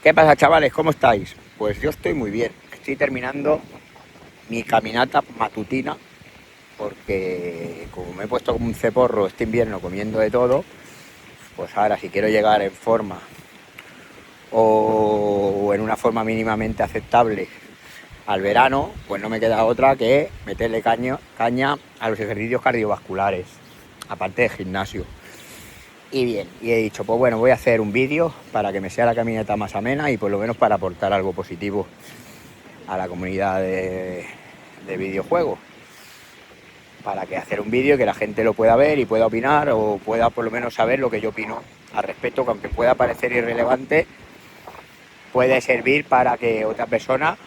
¿Qué pasa, chavales? ¿Cómo estáis? Pues yo estoy muy bien. Estoy terminando mi caminata matutina porque como me he puesto como un ceporro este invierno comiendo de todo, pues ahora si quiero llegar en forma o en una forma mínimamente aceptable al verano, pues no me queda otra que meterle caña a los ejercicios cardiovasculares, aparte de gimnasio. Y bien, y he dicho, pues bueno, voy a hacer un vídeo para que me sea la caminata más amena y por lo menos para aportar algo positivo a la comunidad de videojuegos, para que hacer un vídeo que la gente lo pueda ver y pueda opinar o pueda por lo menos saber lo que yo opino al respecto, que aunque pueda parecer irrelevante, puede servir para que otra persona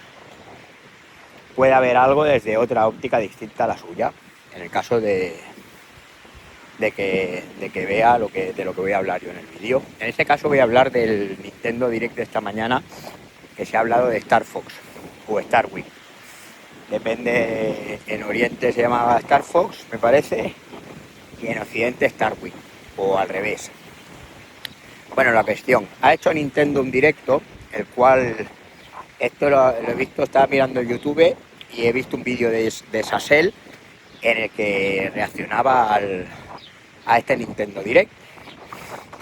pueda ver algo desde otra óptica distinta a la suya, en el caso de que vea de lo que voy a hablar yo en el vídeo. En este caso voy a hablar del Nintendo Direct de esta mañana, que se ha hablado de Star Fox o Starwing. Depende, en Oriente se llamaba Star Fox, me parece, y en Occidente Starwing, o al revés. Bueno, la cuestión, ha hecho Nintendo un directo, el cual, esto lo he visto, estaba mirando en YouTube y he visto un vídeo de Sassel en el que reaccionaba a este Nintendo Direct.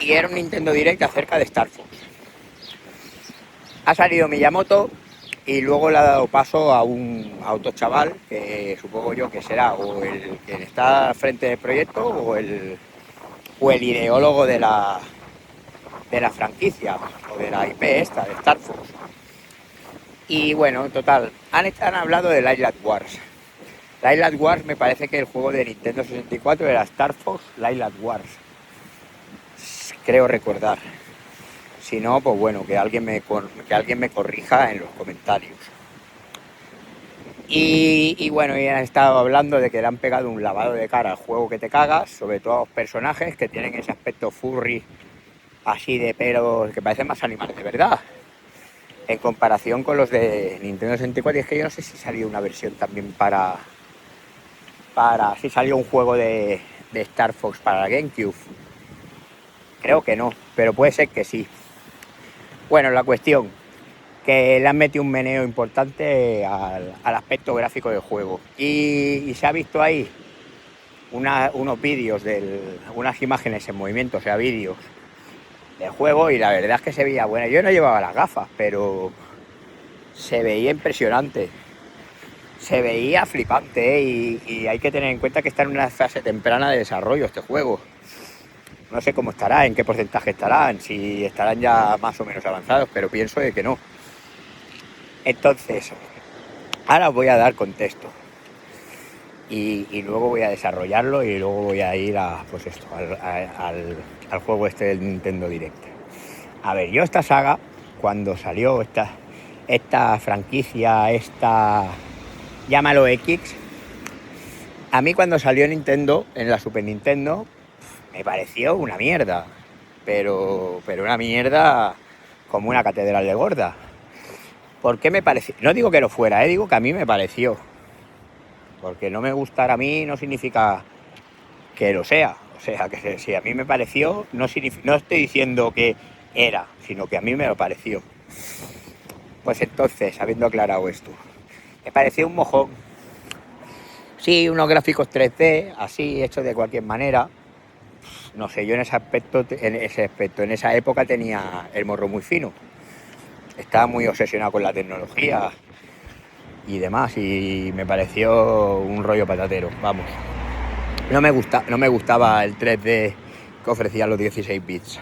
Y era un Nintendo Direct acerca de Star Fox. Ha salido Miyamoto y luego le ha dado paso a otro chaval que supongo yo que será o el que está al frente del proyecto o el ideólogo de la franquicia o de la IP esta, de Star Fox. Y bueno, en total, han hablado del Island Wars. La Island Wars me parece que el juego de Nintendo 64 era Star Fox Island Wars. Creo recordar. Si no, pues bueno, que alguien me corrija en los comentarios. Y bueno, ya han estado hablando de que le han pegado un lavado de cara al juego que te cagas, sobre todo a los personajes que tienen ese aspecto furry, así de pelo, que parecen más animales de verdad, en comparación con los de Nintendo 64. Y es que yo no sé si salió una versión también si salió un juego de Star Fox para la GameCube. Creo que no, pero puede ser que sí. Bueno, la cuestión, que le han metido un meneo importante al aspecto gráfico del juego. Y se ha visto ahí unos vídeos, unas imágenes en movimiento, o sea, vídeos del juego, y la verdad es que se veía buena. Yo no llevaba las gafas, pero se veía impresionante. Se veía flipante, ¿eh? Y hay que tener en cuenta que está en una fase temprana de desarrollo este juego. No sé cómo estará, en qué porcentaje estarán, si estarán ya más o menos avanzados, pero pienso de que no. Entonces, ahora os voy a dar contexto y luego voy a desarrollarlo y luego voy a ir a, pues esto, al juego este del Nintendo Direct. A ver, yo esta saga, cuando salió esta franquicia, llámalo X, a mí cuando salió Nintendo, en la Super Nintendo, me pareció una mierda, pero una mierda como una catedral de gorda. ¿Por qué me pareció? No digo que lo fuera, digo que a mí me pareció. Porque no me gustara a mí no significa que lo sea. O sea, que si a mí me pareció, no estoy diciendo que era, sino que a mí me lo pareció. Pues entonces, habiendo aclarado esto, me pareció un mojón. Sí, unos gráficos 3D, así, hechos de cualquier manera. No sé, yo en ese aspecto, en esa época tenía el morro muy fino. Estaba muy obsesionado con la tecnología y demás, y me pareció un rollo patatero, vamos. No me gustaba el 3D que ofrecían los 16 bits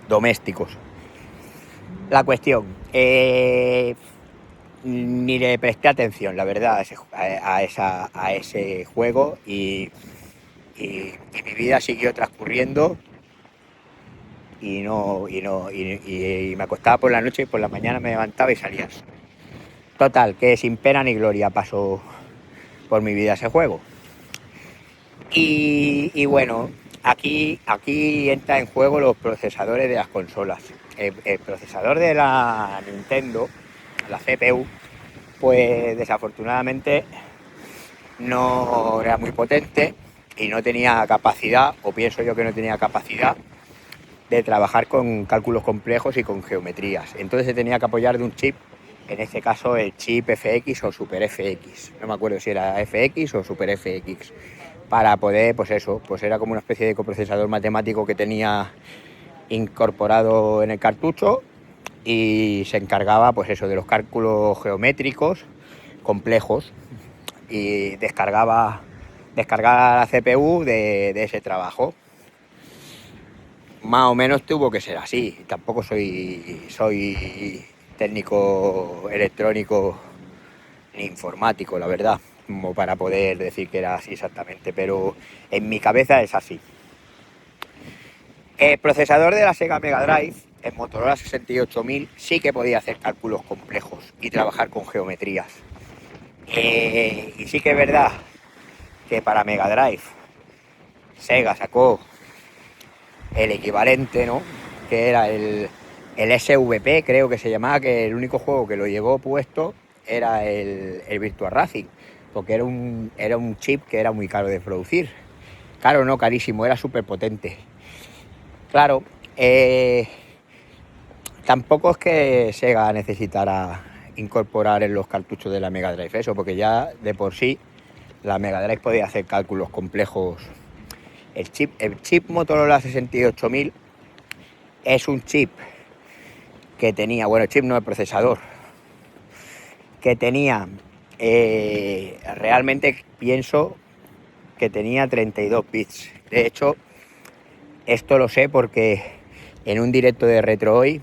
domésticos. La cuestión, ni le presté atención, la verdad, a ese juego, y mi vida siguió transcurriendo y me acostaba por la noche y por la mañana me levantaba y salía. Total, que sin pena ni gloria pasó por mi vida ese juego. Y bueno, aquí entra en juego los procesadores de las consolas. El procesador de la Nintendo, la CPU, pues desafortunadamente no era muy potente y no tenía capacidad, o pienso yo que no tenía capacidad, de trabajar con cálculos complejos y con geometrías. Entonces se tenía que apoyar de un chip, en este caso el chip FX o Super FX, no me acuerdo si era FX o Super FX, para poder, pues eso, pues era como una especie de coprocesador matemático que tenía incorporado en el cartucho y se encargaba, pues eso, de los cálculos geométricos complejos y descargaba la CPU de ese trabajo. Más o menos tuvo que ser así. Tampoco soy técnico electrónico ni informático, la verdad, como para poder decir que era así exactamente, pero en mi cabeza es así. El procesador de la Sega Mega Drive, el Motorola 68000, sí que podía hacer cálculos complejos y trabajar con geometrías. Y sí que es verdad que para Mega Drive Sega sacó el equivalente, ¿no? Que era el SVP, creo que se llamaba, que el único juego que lo llevó puesto era el Virtua Racing, porque era un chip que era muy caro de producir. Caro no, carísimo, era súper potente. Claro, tampoco es que Sega necesitara incorporar en los cartuchos de la Mega Drive eso, porque ya de por sí la Mega Drive podía hacer cálculos complejos. El chip Motorola 68000 es un chip que tenía, bueno, el chip no, el procesador, que tenía, realmente pienso que tenía 32 bits. De hecho, esto lo sé porque en un directo de Retro Hoy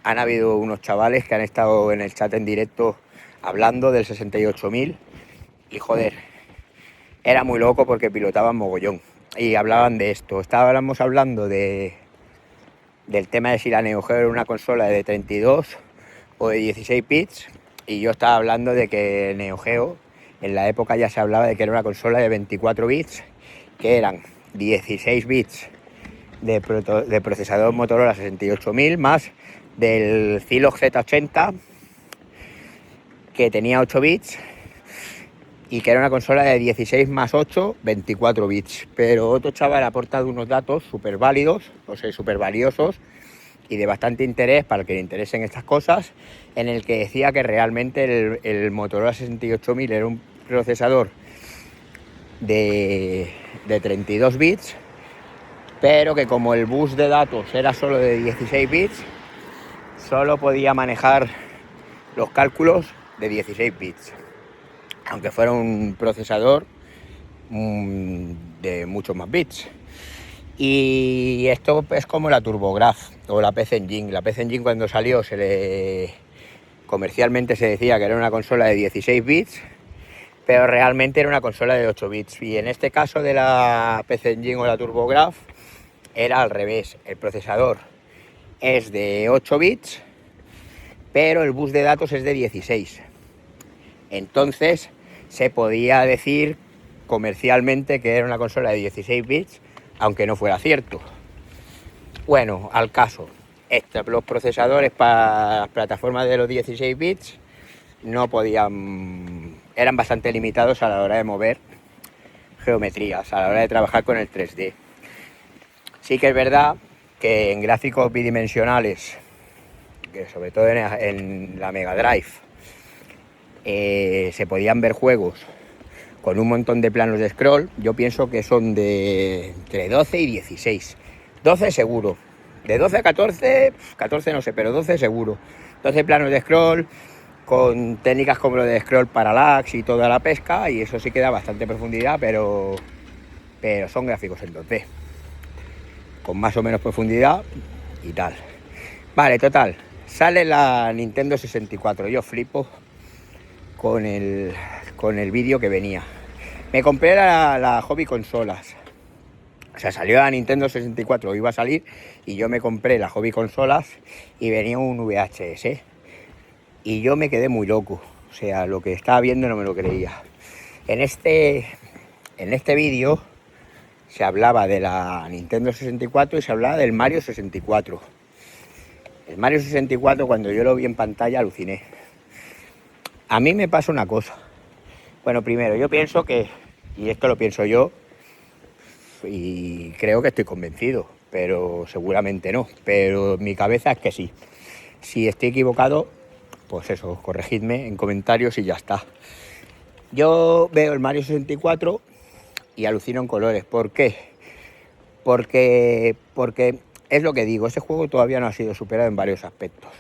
han habido unos chavales que han estado en el chat en directo hablando del 68000 y joder, era muy loco porque pilotaban mogollón y hablaban de esto. Estábamos hablando del tema de si la Neo Geo era una consola de 32 o de 16 bits y yo estaba hablando de que Neo Geo en la época ya se hablaba de que era una consola de 24 bits, que eran 16 bits de procesador Motorola 68000 más del Zilog Z80 que tenía 8 bits y que era una consola de 16 más 8, 24 bits. Pero otro chaval ha aportado unos datos súper válidos, o sea, súper valiosos y de bastante interés para el que le interesen estas cosas, en el que decía que realmente el Motorola 68000 era un procesador de 32 bits, pero que como el bus de datos era solo de 16 bits, solo podía manejar los cálculos de 16 bits, aunque fuera un procesador de muchos más bits. Y esto es como la TurboGrafx o la PC Engine. La PC Engine cuando salió comercialmente se decía que era una consola de 16 bits, pero realmente era una consola de 8 bits. Y en este caso de la PC Engine o la TurboGrafx era al revés. El procesador es de 8 bits, pero el bus de datos es de 16. Entonces se podía decir comercialmente que era una consola de 16 bits, aunque no fuera cierto. Bueno, al caso, los procesadores para las plataformas de los 16 bits no podían, eran bastante limitados a la hora de mover geometrías, a la hora de trabajar con el 3D. Sí que es verdad que en gráficos bidimensionales, que sobre todo en la Mega Drive, se podían ver juegos con un montón de planos de scroll. Yo pienso que son de entre 12 y 16. 12 seguro. De 12 a 14, 14 no sé, pero 12 seguro. 12 planos de scroll, con técnicas como lo de scroll parallax y toda la pesca, y eso sí que da bastante profundidad, pero son gráficos en 2D. Con más o menos profundidad y tal. Vale, total. Sale la Nintendo 64. Yo flipo con el vídeo que venía. Me compré la Hobby Consolas. O sea, salió la Nintendo 64, iba a salir, y yo me compré la Hobby Consolas y venía un VHS. Y yo me quedé muy loco. O sea, lo que estaba viendo no me lo creía. En este vídeo se hablaba de la Nintendo 64 y se hablaba del Mario 64. El Mario 64, cuando yo lo vi en pantalla, aluciné. A mí me pasa una cosa. Bueno, primero, yo pienso que, y esto lo pienso yo, y creo que estoy convencido, pero seguramente no. Pero mi cabeza es que sí. Si estoy equivocado, pues eso, corregidme en comentarios y ya está. Yo veo el Mario 64 y alucino en colores. ¿Por qué? Porque es lo que digo, ese juego todavía no ha sido superado en varios aspectos.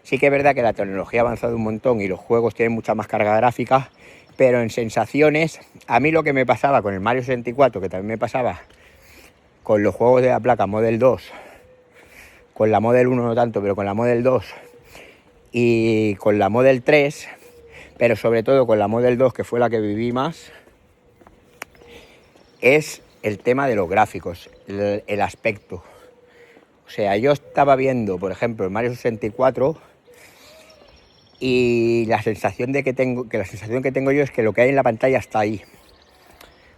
Sí que es verdad que la tecnología ha avanzado un montón y los juegos tienen mucha más carga gráfica, pero en sensaciones, a mí lo que me pasaba con el Mario 64, que también me pasaba con los juegos de la placa Model 2, con la Model 1 no tanto, pero con la Model 2 y con la Model 3, pero sobre todo con la Model 2, que fue la que viví más, es el tema de los gráficos, el aspecto. O sea, yo estaba viendo, por ejemplo, el Mario 64 y la sensación que tengo yo es que lo que hay en la pantalla está ahí.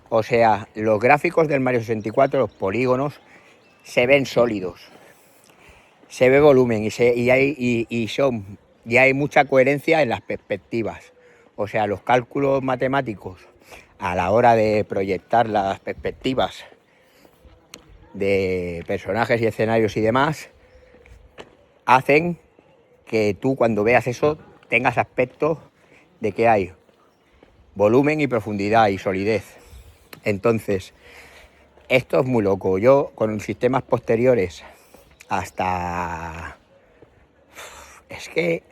O sea, los gráficos del Mario 64, los polígonos, se ven sólidos. Se ve volumen y hay mucha coherencia en las perspectivas. O sea, los cálculos matemáticos a la hora de proyectar las perspectivas de personajes y escenarios y demás hacen que tú cuando veas eso tengas aspecto de que hay volumen y profundidad y solidez. Entonces, esto es muy loco. Yo con sistemas posteriores hasta... Es que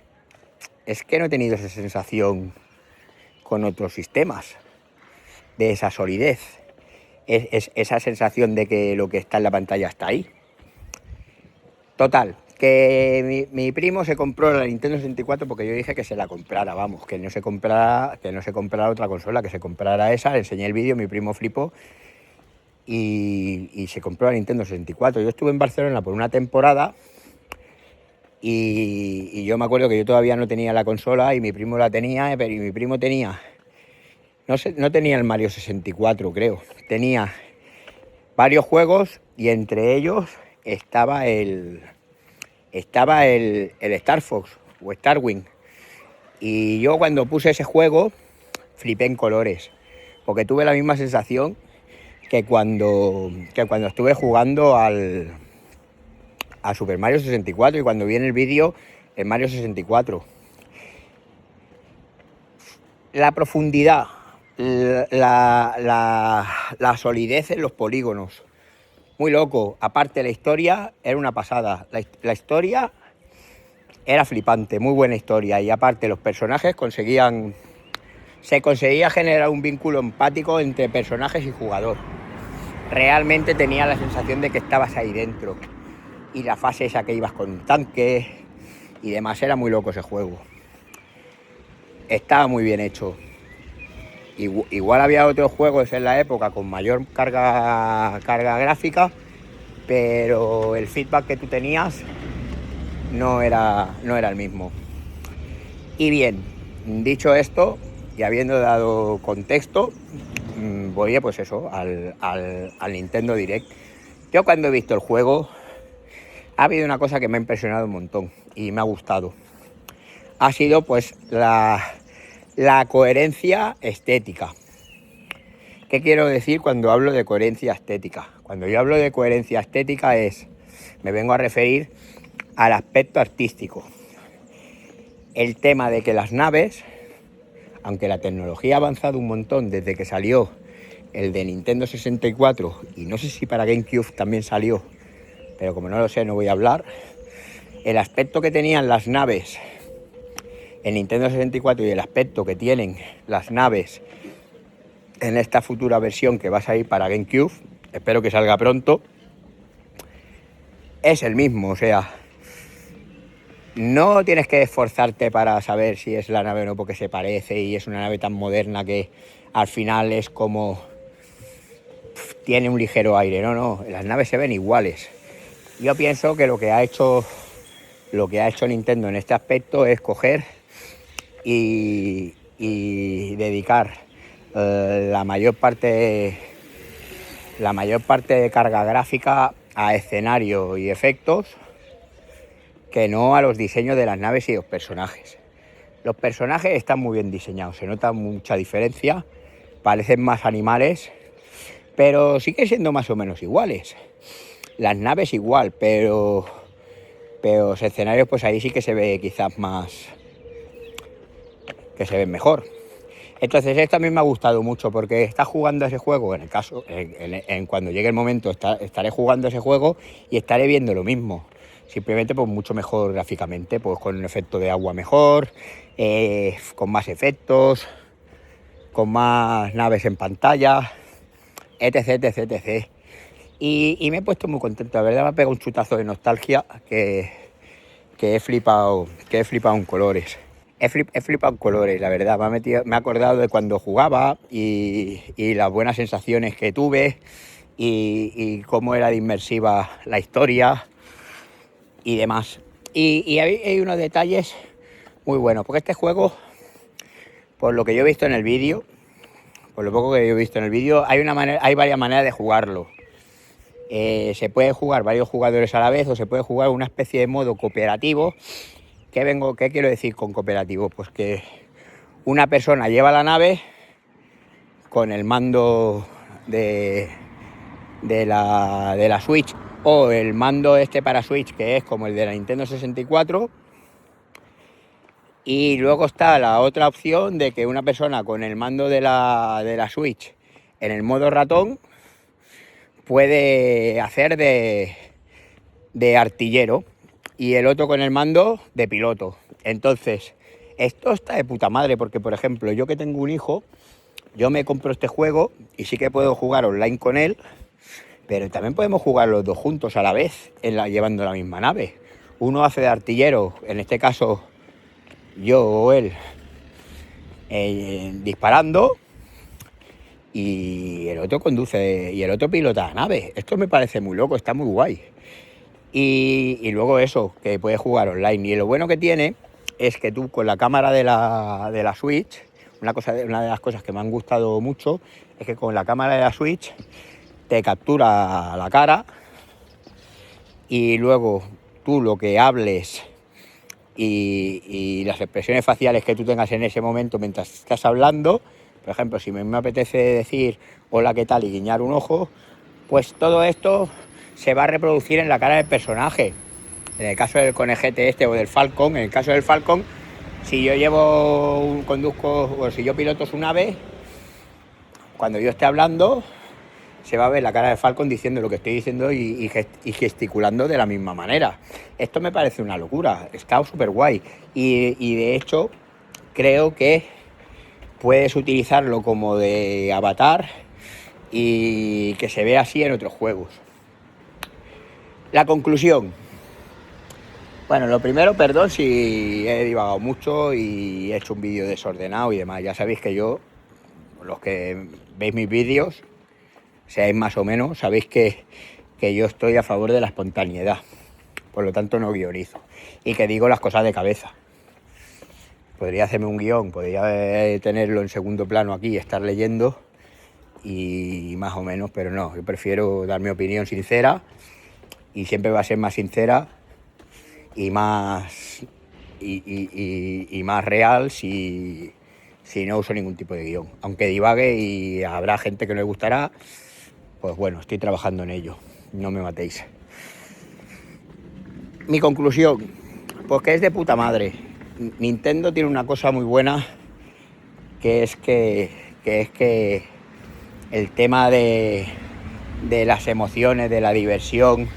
no he tenido esa sensación con otros sistemas, de esa solidez, es esa sensación de que lo que está en la pantalla está ahí. Total, que mi primo se compró la Nintendo 64 porque yo dije que se la comprara, vamos, que no se comprara otra consola, que se comprara esa. Le enseñé el vídeo, mi primo flipó y se compró la Nintendo 64. Yo estuve en Barcelona por una temporada y yo me acuerdo que yo todavía no tenía la consola y mi primo la tenía, pero mi primo tenía, no tenía el Mario 64, creo, tenía varios juegos y entre ellos estaba el Star Fox o Starwing. Y yo cuando puse ese juego flipé en colores, porque tuve la misma sensación que cuando estuve jugando a Super Mario 64 y cuando vi en el vídeo el Mario 64. La profundidad, la solidez en los polígonos, muy loco. Aparte, la historia era una pasada. La historia era flipante, muy buena historia. Y aparte, los personajes se conseguía generar un vínculo empático entre personajes y jugador. Realmente tenía la sensación de que estabas ahí dentro. Y la fase esa que ibas con un tanque y demás, era muy loco ese juego. Estaba muy bien hecho. Igual había otros juegos en la época con mayor carga gráfica, pero el feedback que tú tenías no era el mismo. Y bien, dicho esto y habiendo dado contexto, voy pues eso, al Nintendo Direct. Yo cuando he visto el juego, ha habido una cosa que me ha impresionado un montón y me ha gustado. Ha sido pues la coherencia estética. ¿Qué quiero decir cuando hablo de coherencia estética? Cuando yo hablo de coherencia estética me vengo a referir al aspecto artístico. El tema de que las naves, aunque la tecnología ha avanzado un montón desde que salió el de Nintendo 64 y no sé si para GameCube también salió, pero como no lo sé no voy a hablar, el aspecto que tenían las naves en Nintendo 64 y el aspecto que tienen las naves en esta futura versión que va a salir para GameCube, espero que salga pronto, es el mismo. O sea, no tienes que esforzarte para saber si es la nave o no porque se parece y es una nave tan moderna que al final es como tiene un ligero aire. No, las naves se ven iguales. Yo pienso que lo que ha hecho Nintendo en este aspecto es coger y dedicar la mayor parte de carga gráfica a escenario y efectos que no a los diseños de las naves y los personajes. Los personajes están muy bien diseñados, se nota mucha diferencia, parecen más animales, pero siguen siendo más o menos iguales. Las naves igual, pero los escenarios pues ahí sí que se ve quizás más, que se ven mejor. Entonces esto a mí me ha gustado mucho porque estás jugando ese juego, en el caso, en cuando llegue el momento estaré jugando ese juego y estaré viendo lo mismo. Simplemente pues mucho mejor gráficamente, pues con un efecto de agua mejor, con más efectos, con más naves en pantalla, etc, etc, etc. Y me he puesto muy contento, la verdad me ha pegado un chutazo de nostalgia que he flipado en colores. He flipado en colores, la verdad. Me he acordado de cuando jugaba y las buenas sensaciones que tuve y cómo era de inmersiva la historia y demás. Y hay unos detalles muy buenos, porque este juego, por lo que yo he visto en el vídeo, por lo poco que yo he visto en el vídeo, hay varias maneras de jugarlo. Se puede jugar varios jugadores a la vez o se puede jugar una especie de modo cooperativo. ¿Qué quiero decir con cooperativo? Pues que una persona lleva la nave con el mando de la Switch o el mando este para Switch, que es como el de la Nintendo 64. Y luego está la otra opción de que una persona con el mando de la Switch en el modo ratón puede hacer de artillero y el otro con el mando de piloto. Entonces, esto está de puta madre porque, por ejemplo, yo que tengo un hijo, yo me compro este juego y sí que puedo jugar online con él, pero también podemos jugar los dos juntos a la vez, llevando la misma nave. Uno hace de artillero, en este caso yo o él, disparando, y el otro conduce y el otro pilota la nave. Esto me parece muy loco, está muy guay. Y luego eso, que puedes jugar online. Y lo bueno que tiene es que tú con la cámara de la Switch, una de las cosas que me han gustado mucho es que con la cámara de la Switch te captura la cara y luego tú lo que hables y las expresiones faciales que tú tengas en ese momento mientras estás hablando, por ejemplo, si me apetece decir hola, ¿qué tal? Y guiñar un ojo, pues todo esto se va a reproducir en la cara del personaje. En el caso del conejete este o del Falcon, en el caso del Falcon, si yo conduzco o si yo piloto su nave, cuando yo esté hablando, se va a ver la cara de Falcon diciendo lo que estoy diciendo y gesticulando de la misma manera. Esto me parece una locura, está súper guay. Y de hecho, creo que puedes utilizarlo como de avatar y que se vea así en otros juegos. La conclusión. Bueno, lo primero, perdón si he divagado mucho y he hecho un vídeo desordenado y demás. Ya sabéis que yo, los que veis mis vídeos, seáis más o menos, sabéis que yo estoy a favor de la espontaneidad. Por lo tanto, no guionizo. Y que digo las cosas de cabeza. Podría hacerme un guión, podría tenerlo en segundo plano aquí, estar leyendo y más o menos, pero no. Yo prefiero dar mi opinión sincera y siempre va a ser más sincera y más más real si no uso ningún tipo de guión. Aunque divague y habrá gente que no le gustará, pues bueno, estoy trabajando en ello. No me matéis. Mi conclusión, pues que es de puta madre. Nintendo tiene una cosa muy buena, que es que el tema de las emociones, de la diversión,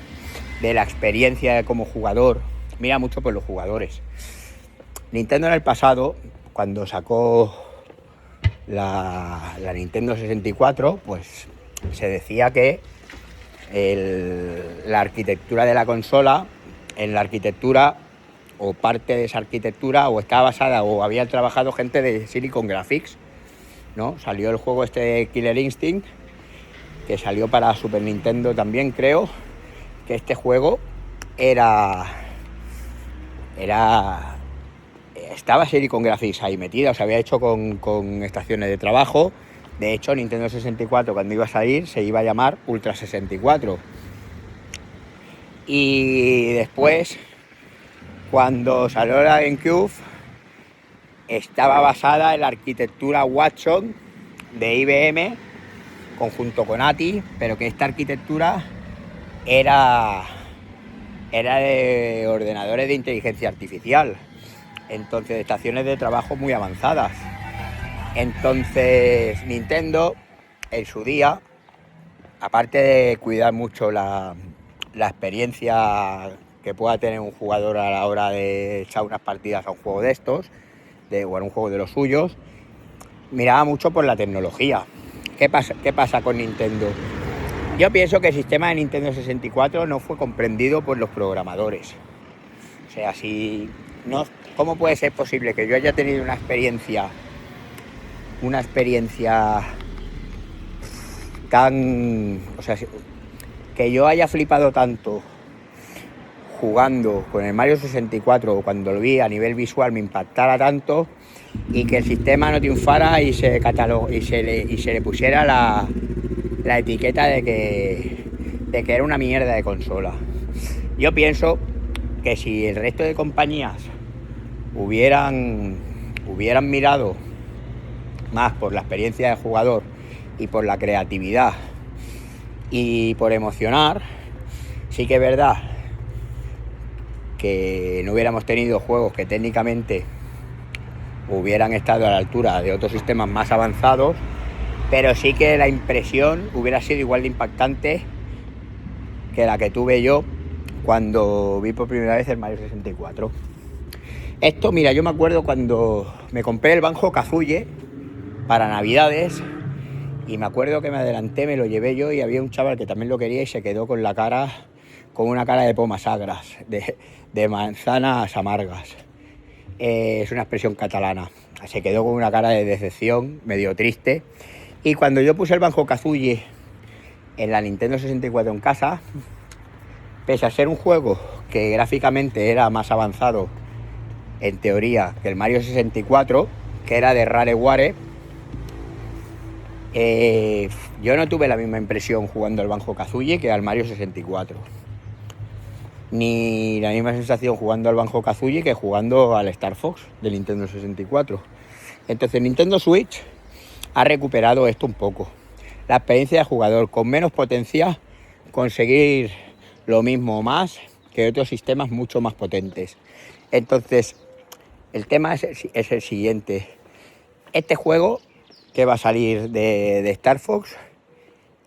de la experiencia como jugador, mira mucho por los jugadores. Nintendo en el pasado, cuando sacó la Nintendo 64, pues se decía que la arquitectura de la consola, en la arquitectura o parte de esa arquitectura o estaba basada o había trabajado gente de Silicon Graphics, ¿no? Salió el juego este de Killer Instinct, que salió para Super Nintendo también, creo, que este juego estaba Silicon Graphics ahí metida, o sea, había hecho con estaciones de trabajo. De hecho, Nintendo 64 cuando iba a salir se iba a llamar Ultra 64. Y después, cuando salió la GameCube, estaba basada en la arquitectura Watson de IBM, conjunto con ATI, pero que esta arquitectura era de ordenadores de inteligencia artificial, entonces de estaciones de trabajo muy avanzadas. Entonces Nintendo en su día, aparte de cuidar mucho la experiencia que pueda tener un jugador a la hora de echar unas partidas a un juego de estos, o a un juego de los suyos, miraba mucho por la tecnología. ¿Qué pasa con Nintendo? Yo pienso que el sistema de Nintendo 64 no fue comprendido por los programadores. O sea, ¿cómo puede ser posible que yo haya tenido una experiencia tan... O sea, que yo haya flipado tanto jugando con el Mario 64, cuando lo vi a nivel visual me impactara tanto, y que el sistema no triunfara y se le pusiera la etiqueta de que era una mierda de consola? Yo pienso que si el resto de compañías hubieran mirado más por la experiencia del jugador y por la creatividad y por emocionar, sí que es verdad que no hubiéramos tenido juegos que técnicamente hubieran estado a la altura de otros sistemas más avanzados, pero sí que la impresión hubiera sido igual de impactante que la que tuve yo cuando vi por primera vez el Mario 64. Esto, mira, yo me acuerdo cuando me compré el Banjo-Kazooie para Navidades, y me acuerdo que me adelanté, me lo llevé yo, y había un chaval que también lo quería y se quedó con una cara de pomas agras, de manzanas amargas. Es una expresión catalana. Se quedó con una cara de decepción, medio triste. Y cuando yo puse el Banjo-Kazooie en la Nintendo 64 en casa, pese a ser un juego que gráficamente era más avanzado, en teoría, que el Mario 64, que era de Rareware, yo no tuve la misma impresión jugando al Banjo-Kazooie que al Mario 64. Ni la misma sensación jugando al Banjo-Kazooie que jugando al Star Fox de Nintendo 64. Entonces Nintendo Switch ha recuperado esto un poco. La experiencia de jugador, con menos potencia, conseguir lo mismo o más que otros sistemas mucho más potentes. Entonces, el tema es el siguiente. Este juego que va a salir de Star Fox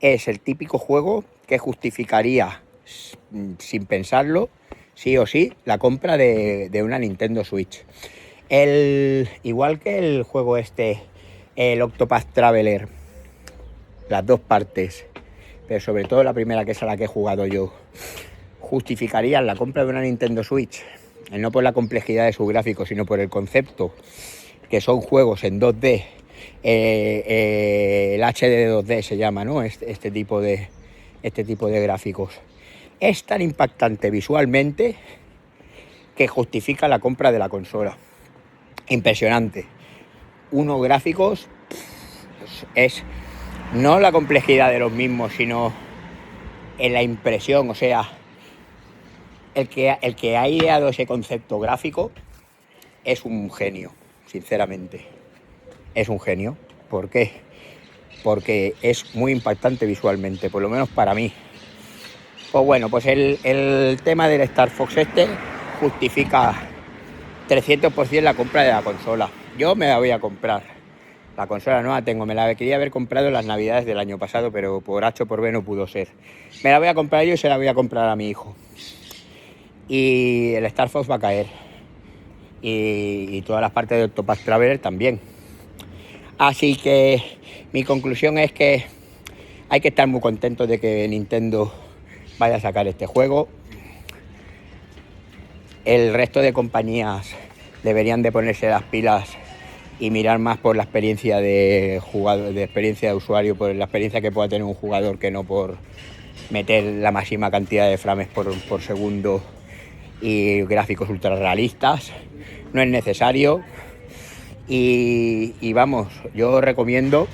es el típico juego que justificaría, sin pensarlo, sí o sí, la compra de una Nintendo Switch. Igual que el juego el Octopath Traveler, las dos partes, pero sobre todo la primera, que es a la que he jugado yo, justificarían la compra de una Nintendo Switch, no por la complejidad de su gráfico, sino por el concepto, que son juegos en 2D, el HD 2D se llama, ¿no? Este tipo de gráficos. Es tan impactante visualmente que justifica la compra de la consola. Impresionante. Unos gráficos, es no la complejidad de los mismos, sino en la impresión. O sea, el que ha ideado ese concepto gráfico es un genio, sinceramente. Es un genio. ¿Por qué? Porque es muy impactante visualmente, por lo menos para mí. Pues bueno, pues el tema del Star Fox justifica 300% la compra de la consola. Yo me la voy a comprar. La consola no la tengo, me la quería haber comprado en las navidades del año pasado, pero por H o por B no pudo ser. Me la voy a comprar yo y se la voy a comprar a mi hijo. Y el Star Fox va a caer. Y todas las partes de Octopath Traveler también. Así que mi conclusión es que hay que estar muy contentos de que Nintendo vaya a sacar este juego. El resto de compañías deberían de ponerse las pilas y mirar más por la experiencia de jugador, de experiencia de usuario, por la experiencia que pueda tener un jugador, que no por meter la máxima cantidad de frames por segundo y gráficos ultra realistas. No es necesario. Y vamos, yo recomiendo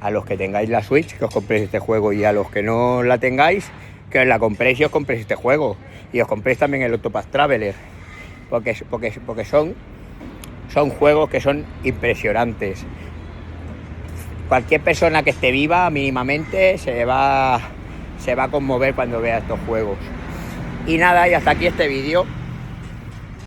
a los que tengáis la Switch que os compréis este juego, y a los que no la tengáis, que os la compréis y os compréis este juego, y os compréis también el Octopath Traveler, porque son juegos que son impresionantes. Cualquier persona que esté viva mínimamente se va se va a conmover cuando vea estos juegos. Y nada, y hasta aquí este vídeo.